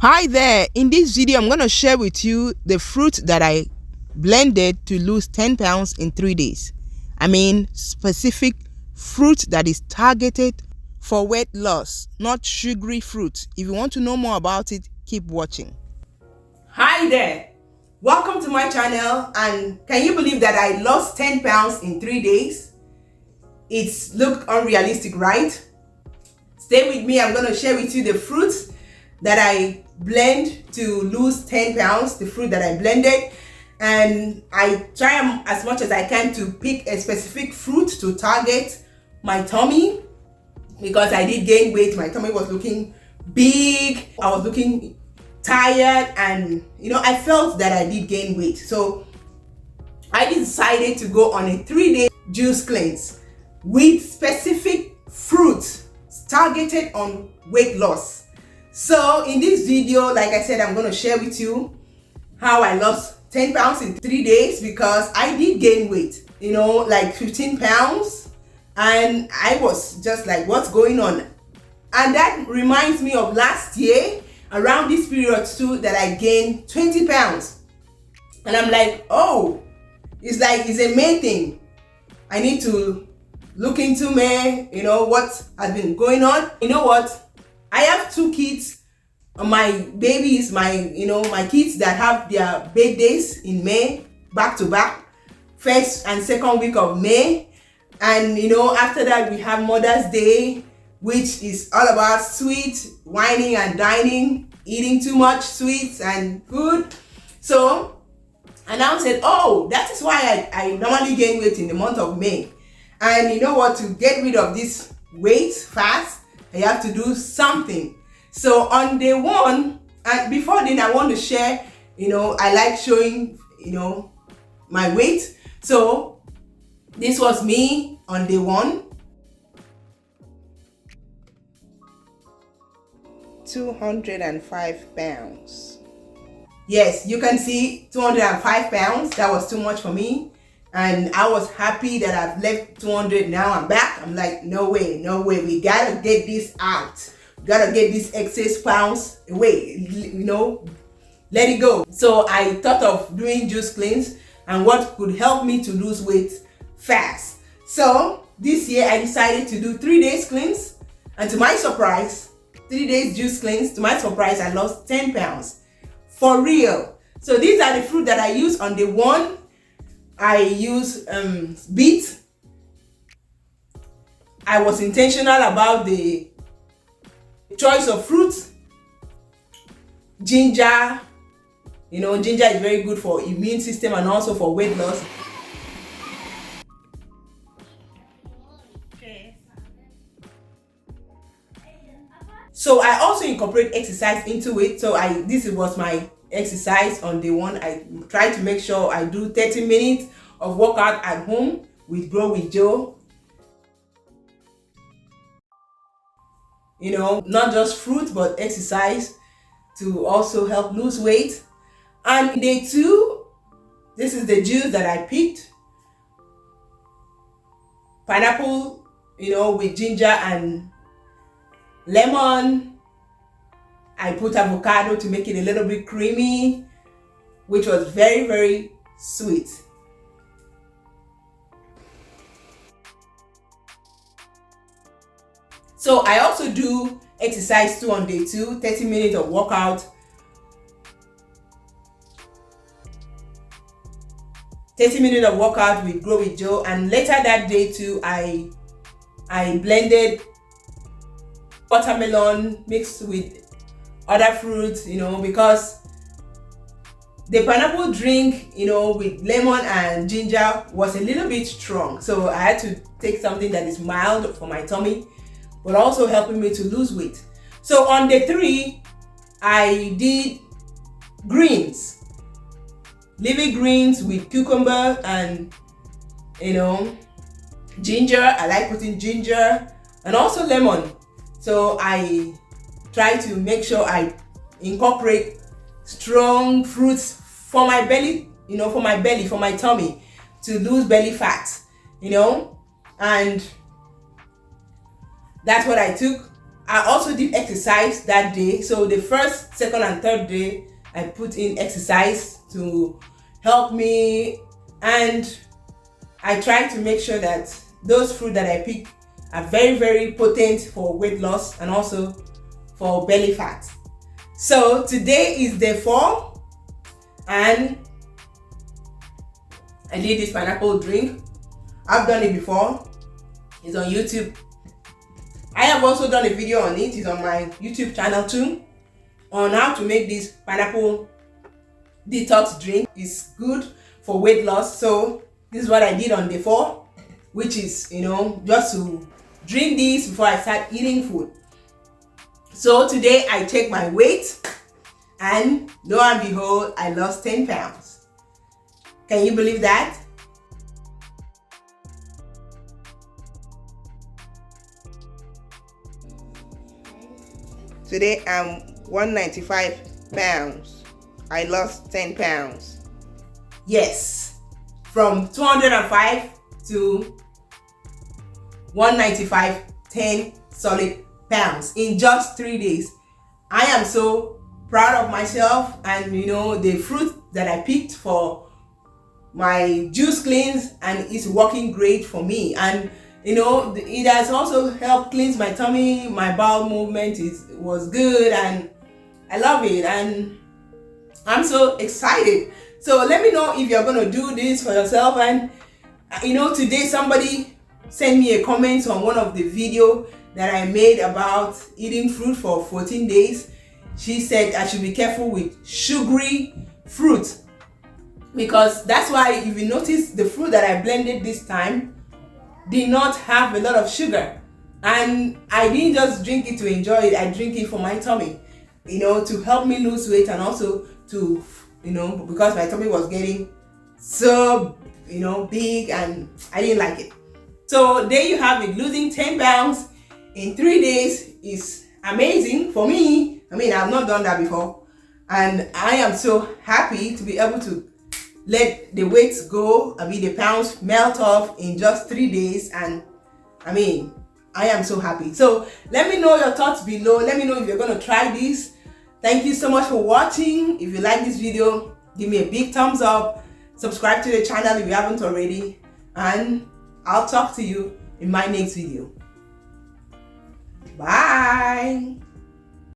Hi there, in this video I'm going to share with you the fruit that I blended to lose 10 pounds in 3 days. I mean specific fruit that is targeted for weight loss, not sugary fruit. If you want to know more about it, keep watching. Hi there, welcome to my channel, and can you believe that I lost 10 pounds in 3 days? It's looked unrealistic, right? Stay with me, I'm going to share with you the fruits that I blend to lose 10 pounds, the fruit that I blended, and I try as much as I can to pick a specific fruit to target my tummy, because I did gain weight. My tummy was looking big, I was looking tired, and I felt that I did gain weight. So I decided to go on a 3-day juice cleanse with specific fruits targeted on weight loss. So in this video, like I said, I'm going to share with you how I lost 10 pounds in 3 days, because I did gain weight, like 15 pounds. And I was just like, what's going on? And that reminds me of last year, around this period too, that I gained 20 pounds. And I'm like, oh, it's a May thing. I need to look into May, what has been going on. You know what? I have 2 kids, my babies, my kids that have their birthdays in May, back to back, first and second week of May. And after that we have Mother's Day, which is all about sweet, whining and dining, eating too much sweets and food. So I now said, oh, that is why I normally gain weight in the month of May. And you know what, to get rid of this weight fast, I have to do something. So on day 1, and before then, I want to share, I like showing, my weight. So this was me on day 1. 205 pounds. Yes, you can see 205 pounds. That was too much for me. And I was happy that I've left 200. Now I'm back. I'm like, no way. We gotta get this out. We gotta get these excess pounds away. Let it go. So I thought of doing juice cleanse and what could help me to lose weight fast. So this year I decided to do 3 days cleanse. And to my surprise, 3 days juice cleanse, to my surprise, I lost 10 pounds. For real. So these are the fruit that I use on day 1. I use beet. I was intentional about the choice of fruits. Ginger. Ginger is very good for immune system and also for weight loss. So I also incorporate exercise into it. So this was my exercise on day 1. I try to make sure I do 30 minutes of workout at home with Grow with Joe. Not just fruit, but exercise to also help lose weight. And day 2, this is the juice that I picked. Pineapple, with ginger and lemon. I put avocado to make it a little bit creamy, which was very, very sweet. So I also do exercise too on day 2, 30 minutes of workout. 30 minutes of workout with Grow with Joe. And later that day too, I blended watermelon mixed with other fruits, because the pineapple drink, with lemon and ginger was a little bit strong. So I had to take something that is mild for my tummy, but also helping me to lose weight. So on day 3, I did greens, leafy greens with cucumber and, ginger. I like putting ginger and also lemon. So I try to make sure I incorporate strong fruits for my belly, for my tummy, to lose belly fat, and that's what I took. I also did exercise that day. So the first, second, and third day, I put in exercise to help me, and I try to make sure that those fruit that I pick are very, very potent for weight loss and also for belly fat. So today is day 4, and I did this pineapple drink. I've done it before. It's on YouTube. I have also done a video on it. It's on my YouTube channel too, on how to make this pineapple detox drink. It's good for weight loss. So this is what I did on day 4, which is, just to drink this before I start eating food. So today I check my weight, and lo and behold, I lost 10 pounds. Can you believe that? Today I'm 195 pounds. I lost 10 pounds. Yes, from 205 to 195, 10 solid pounds in just 3 days. I am so proud of myself, and the fruit that I picked for my juice cleanse, and it's working great for me. And it has also helped cleanse my tummy. My bowel movement was good, and I love it, and I'm so excited. So let me know if you're gonna do this for yourself. And today somebody sent me a comment on one of the video that I made about eating fruit for 14 days. She said I should be careful with sugary fruit, because that's why, if you notice, the fruit that I blended this time did not have a lot of sugar. And I didn't just drink it to enjoy it. I drink it for my tummy, to help me lose weight, and also to, because my tummy was getting so, big, and I didn't like it. So there you have it. Losing 10 pounds in 3 days is amazing for me. I mean, I've not done that before, and I am so happy to be able to let the weights go, the pounds melt off in just 3 days. And I am so happy. So let me know your thoughts below. Let me know if you're going to try this. Thank you so much for watching. If you like this video, give me a big thumbs up. Subscribe to the channel if you haven't already. And I'll talk to you in my next video. Bye.